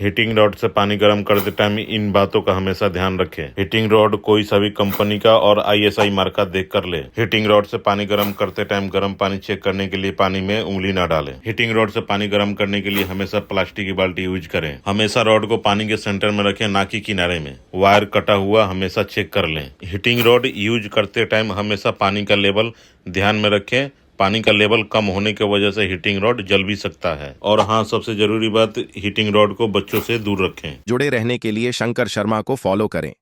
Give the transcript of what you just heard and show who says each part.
Speaker 1: Heating rod से पानी गर्म करते टाइम इन बातों का हमेशा ध्यान रखें। हीटिंग रॉड कोई सा भी कंपनी का और आईएसआई मार्का देख कर ले। हीटिंग रॉड से पानी गर्म करते टाइम गर्म पानी चेक करने के लिए पानी में उंगली न डालें। हीटिंग रॉड से पानी गर्म करने के लिए हमेशा प्लास्टिक की बाल्टी यूज करें। हमेशा रॉड को पानी के सेंटर में रखें, ना कि किनारे में। वायर कटा हुआ हमेशा चेक कर लें। हीटिंग रॉड यूज करते टाइम हमेशा पानी का लेवल ध्यान में रखें। पानी का लेवल कम होने की वजह से हीटिंग रॉड जल भी सकता है। और हाँ, सबसे जरूरी बात, हीटिंग रॉड को बच्चों से दूर रखें।
Speaker 2: जुड़े रहने के लिए शंकर शर्मा को फॉलो करें।